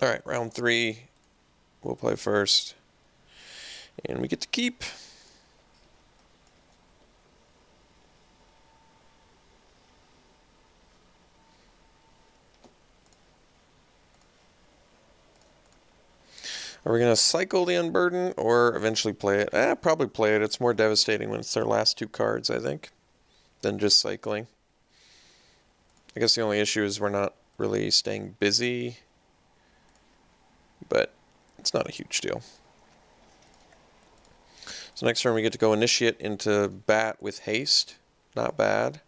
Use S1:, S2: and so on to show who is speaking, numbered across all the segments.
S1: Alright, round 3. We'll play first. And we get to keep. Are we going to cycle the Unburden or eventually play it? Probably play it. It's more devastating when it's their last 2 cards, I think, than just cycling. I guess the only issue is we're not really staying busy, but it's not a huge deal. So next turn we get to go Initiate into Bat with Haste. Not bad.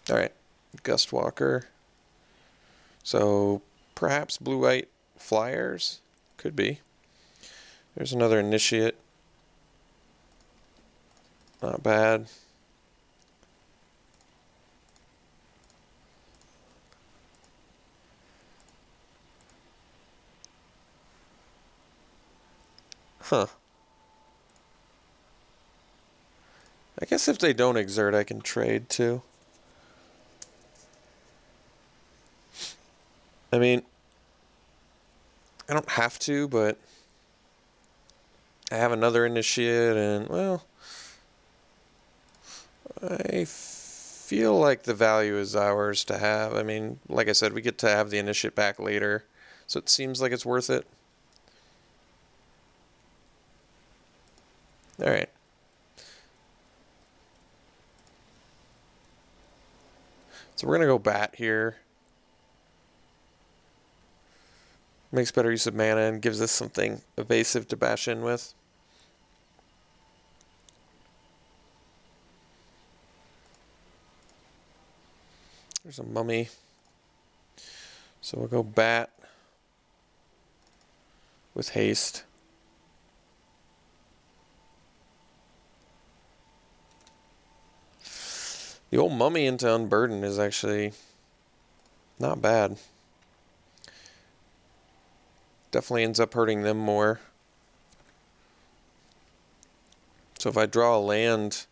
S1: Alright, Gust Walker. So perhaps blue-white flyers? Could be. There's another Initiate. Not bad. Huh. I guess if they don't exert, I can trade too. I mean, I don't have to, but I have another Initiate, and, well, I feel like the value is ours to have. I mean, like I said, we get to have the Initiate back later, so it seems like it's worth it. Alright. So we're going to go Bat here. Makes better use of mana and gives us something evasive to bash in with. There's a Mummy. So we'll go Bat with Haste. The old Mummy into Unburden is actually not bad. Definitely ends up hurting them more. So if I draw a land,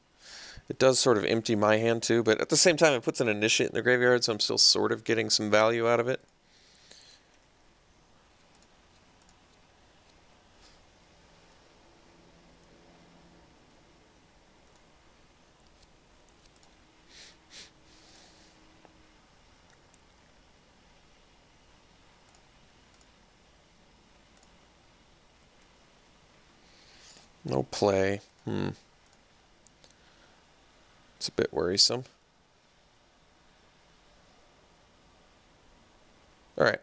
S1: it does sort of empty my hand too, but at the same time it puts an Initiate in the graveyard, so I'm still sort of getting some value out of it. No play. It's a bit worrisome. Alright.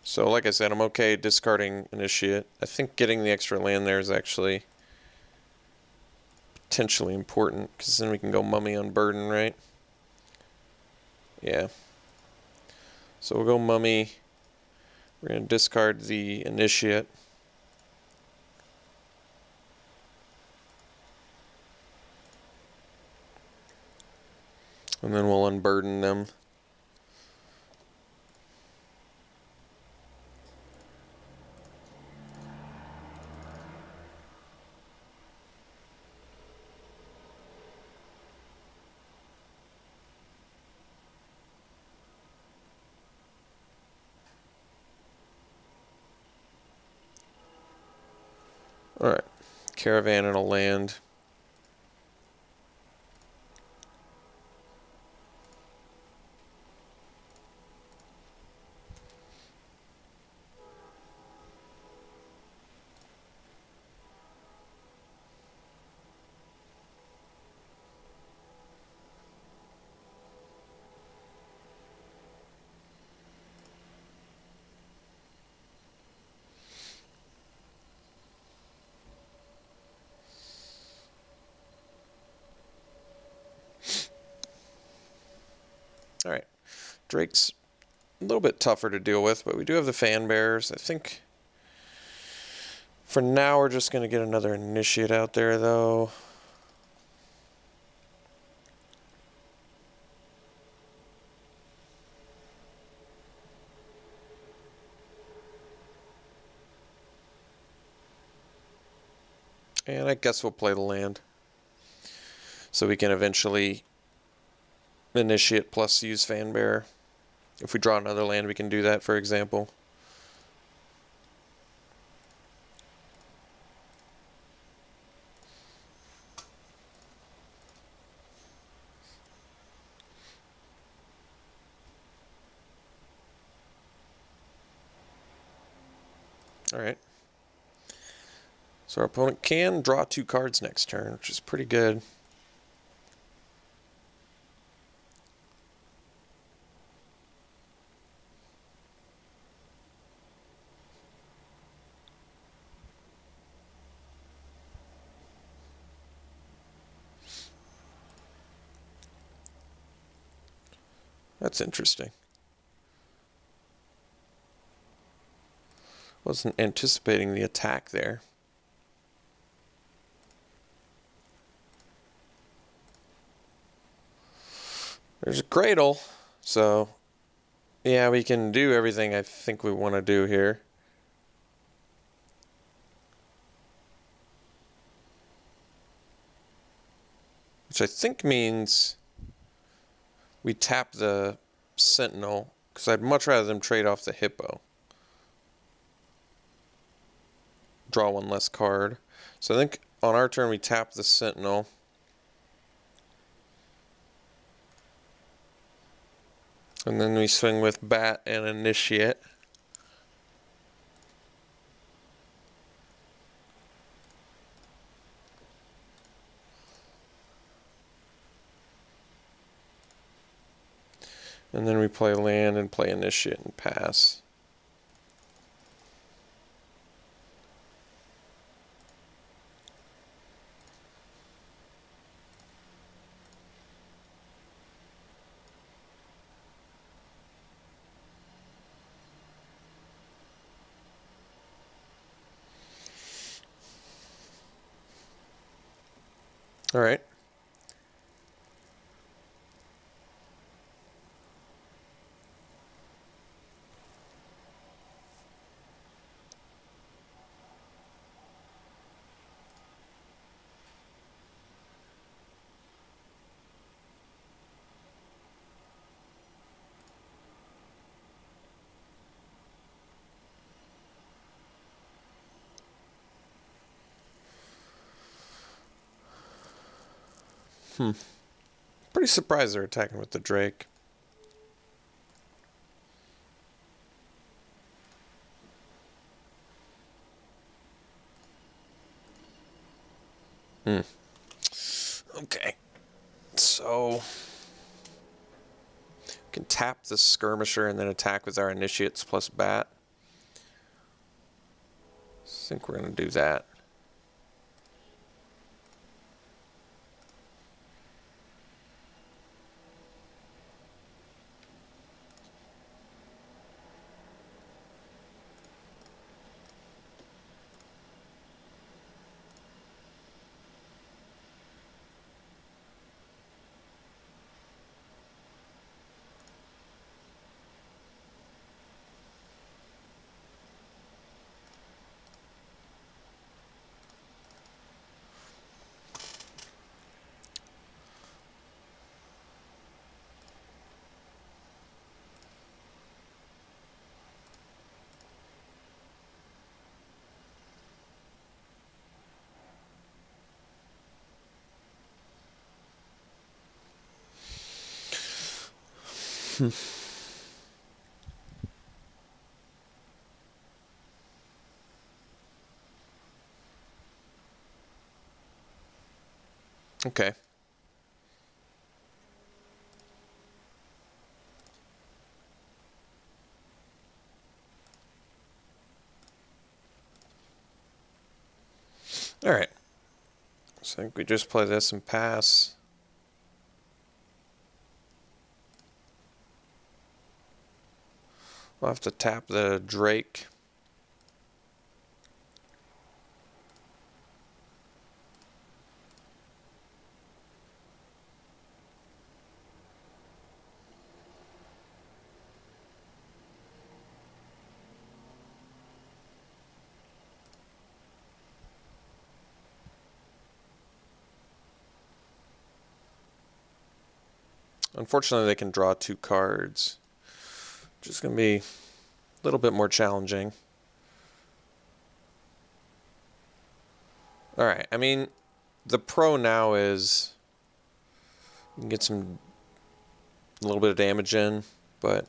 S1: So like I said, I'm okay discarding Initiate. I think getting the extra land there is actually potentially important, because then we can go Mummy Unburden, right? Yeah. So we'll go Mummy. We're going to discard the Initiate. And then we'll Unburden them. Alright. Caravan and a land. Alright. Drake's a little bit tougher to deal with, but we do have the Fan Bearers. I think for now we're just going to get another Initiate out there, though. And I guess we'll play the land. So we can eventually initiate plus use Fanbearer. If we draw another land, we can do that, for example. Alright. So our opponent can draw 2 cards next turn, which is pretty good. That's interesting. Wasn't anticipating the attack there. There's a cradle, so yeah, we can do everything I think we want to do here. Which I think means we tap the Sentinel, because I'd much rather them trade off the Hippo. Draw 1 less card. So I think on our turn we tap the Sentinel. And then we swing with Bat and Initiate. And then we play land and play Initiate and pass. All right. Pretty surprised they're attacking with the Drake. Okay. So we can tap the Skirmisher and then attack with our Initiates plus Bat. I think we're going to do that. Okay. All right. So I think we just play this and pass. We'll have to tap the Drake. Unfortunately, they can draw 2 cards, which is going to be a little bit more challenging. Alright, I mean, the pro now is you can get a little bit of damage in, but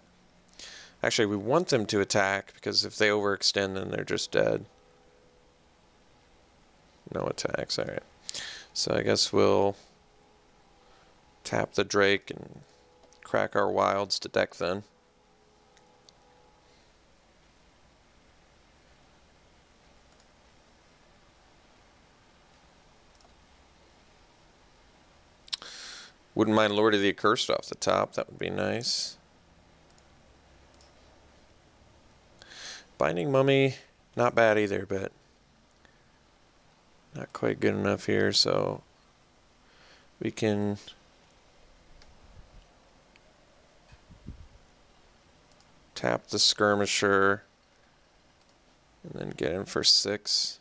S1: actually we want them to attack because if they overextend, then they're just dead. No attacks, alright. So I guess we'll tap the Drake and crack our wilds to deck then. Wouldn't mind Lord of the Accursed off the top, that would be nice. Binding Mummy, not bad either, but not quite good enough here, so we can tap the Skirmisher and then get in for 6.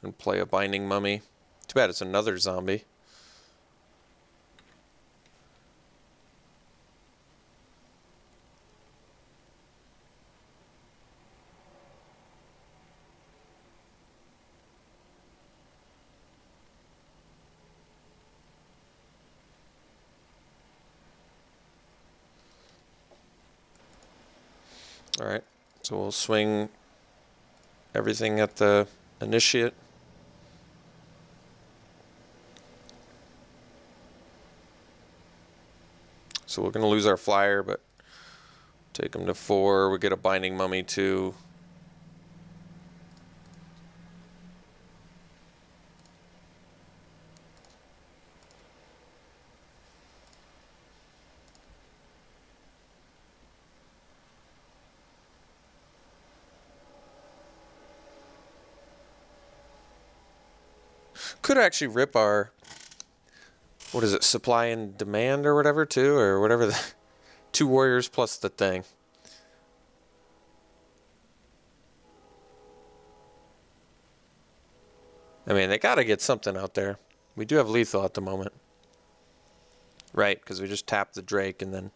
S1: And play a Binding Mummy. Too bad it's another zombie. Alright, so we'll swing everything at the Initiate. So we're going to lose our flyer, but take them to 4. We get a Binding Mummy too. Could actually rip our, what is it, supply and demand or whatever too, or whatever the 2 warriors plus the thing. I mean, they gotta get something out there. We do have lethal at the moment. Right, because we just tap the Drake and then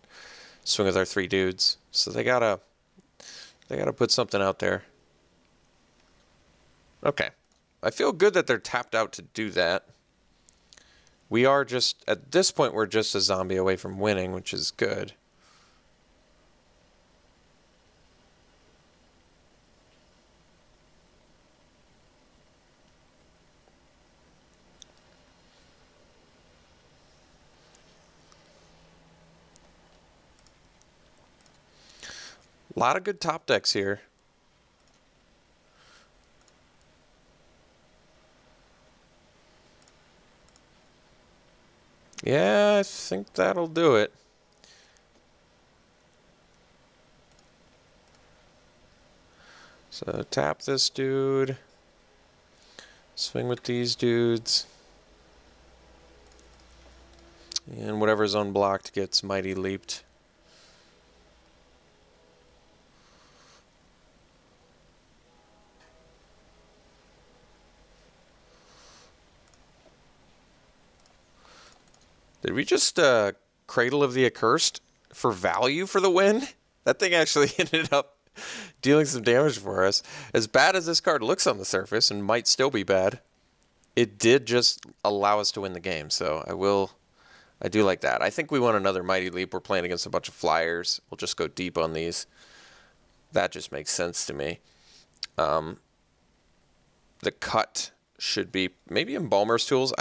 S1: swing with our 3 dudes. So they gotta put something out there. Okay. I feel good that they're tapped out to do that. We are just, at this point, we're just a zombie away from winning, which is good. A lot of good top decks here. Yeah, I think that'll do it. So tap this dude. Swing with these dudes. And whatever's unblocked gets mighty leaped. Did we just Cradle of the Accursed for value for the win? That thing actually ended up dealing some damage for us. As bad as this card looks on the surface, and might still be bad, it did just allow us to win the game. So I do like that. I think we want another Mighty Leap. We're playing against a bunch of flyers. We'll just go deep on these. That just makes sense to me. The cut should be maybe Embalmer's Tools.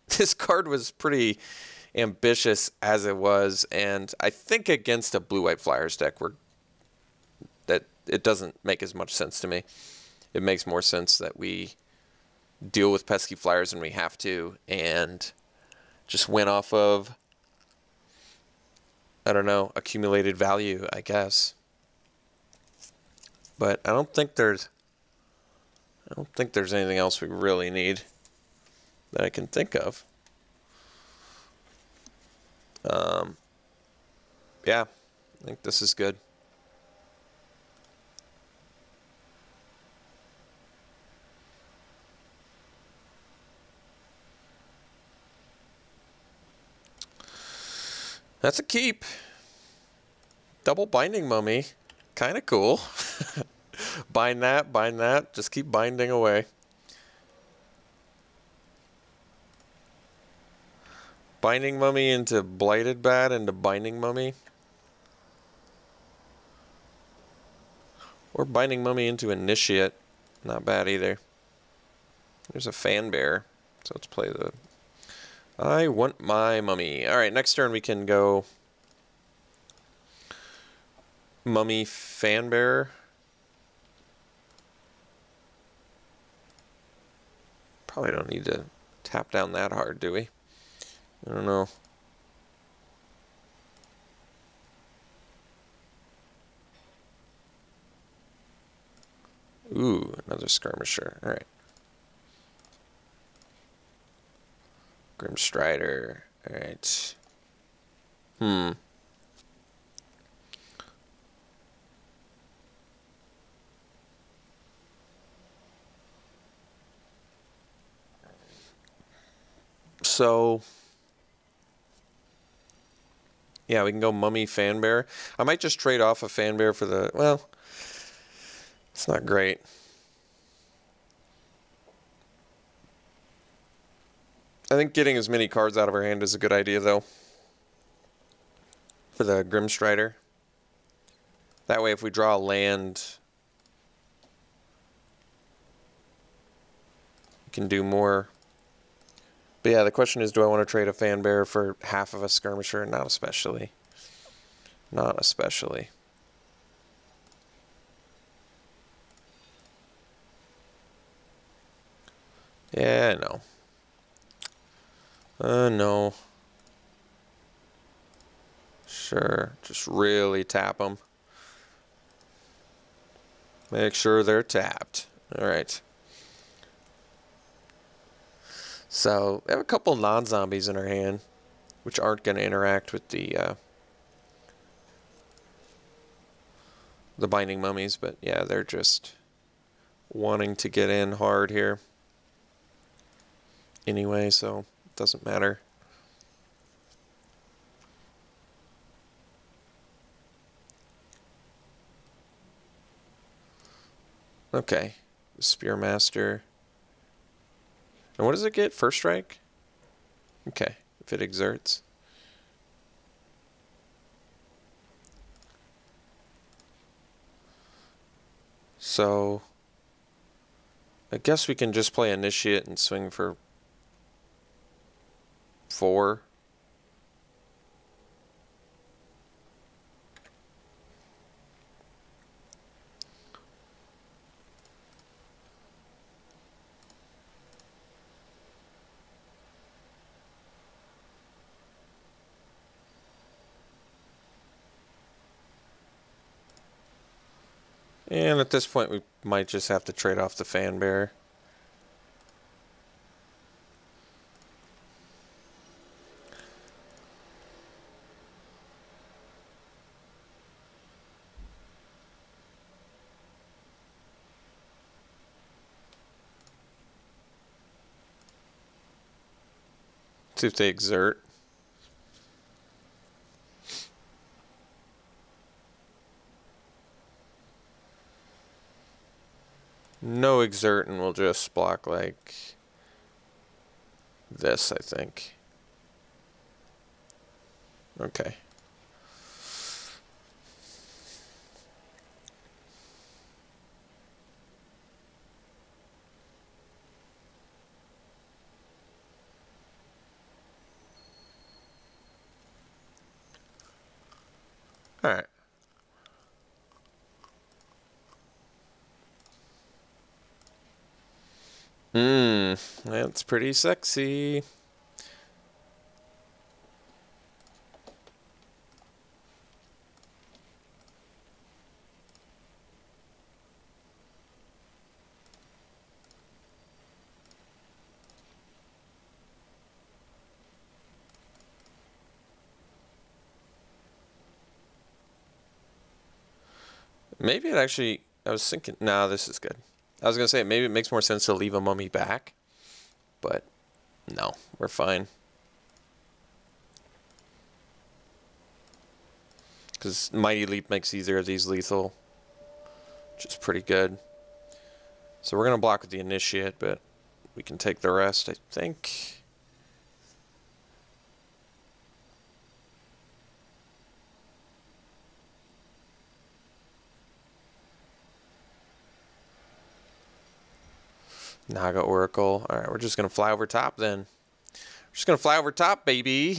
S1: This card was pretty ambitious as it was, and I think against a blue-white flyers deck that it doesn't make as much sense to me. It makes more sense that we deal with pesky flyers when we have to and just win off of, I don't know, accumulated value, I guess. But I don't think there's anything else we really need that I can think of. Yeah, I think this is good. That's a keep. Double binding mummy. Kind of cool. Bind that. Just keep binding away. Binding mummy into blighted bat into binding mummy. Or binding mummy into initiate. Not bad either. There's a fan bear. So let's play the... I want my mummy. Alright, next turn we can go... Mummy fan bearer. Probably don't need to tap down that hard, do we? I don't know. Ooh, another skirmisher. Alright. Grim Strider. Alright. So, yeah, we can go Mummy Fanbear. I might just trade off a Fanbear for the, well, it's not great. I think getting as many cards out of her hand is a good idea, though, for the Grim Strider. That way, if we draw a land, we can do more. But yeah, the question is, do I want to trade a Fanbear for half of a Skirmisher? Not especially. Not especially. Yeah, no. No. Sure, just really tap them. Make sure they're tapped. All right. So, we have a couple non-zombies in our hand, which aren't going to interact with the binding mummies, but yeah, they're just wanting to get in hard here. Anyway, so it doesn't matter. Okay, Spearmaster. And what does it get? First strike? Okay, if it exerts. So, I guess we can just play Initiate and swing for 4. And at this point, we might just have to trade off the Fanbear. See if they exert. No exert, and we'll just block like this, I think. Okay. All right. That's pretty sexy. Maybe it actually, I was thinking, nah, this is good. I was going to say, maybe it makes more sense to leave a mummy back, but no, we're fine. because Mighty Leap makes either of these lethal, which is pretty good. So we're going to block with the Initiate, but we can take the rest, I think. Naga Oracle. Alright, we're just going to fly over top then. We're just going to fly over top, baby.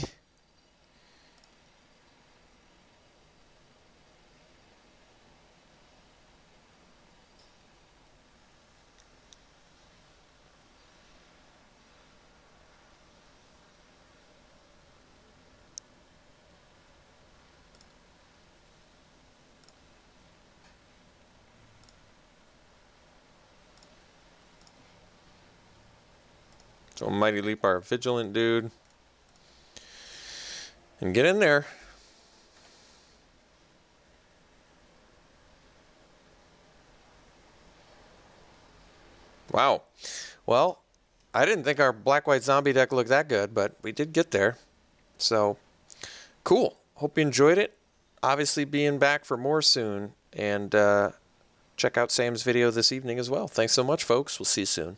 S1: So Mighty Leap our Vigilant dude. And get in there. Wow. Well, I didn't think our black-white zombie deck looked that good, but we did get there. So, cool. Hope you enjoyed it. Obviously being back for more soon. And check out Sam's video this evening as well. Thanks so much, folks. We'll see you soon.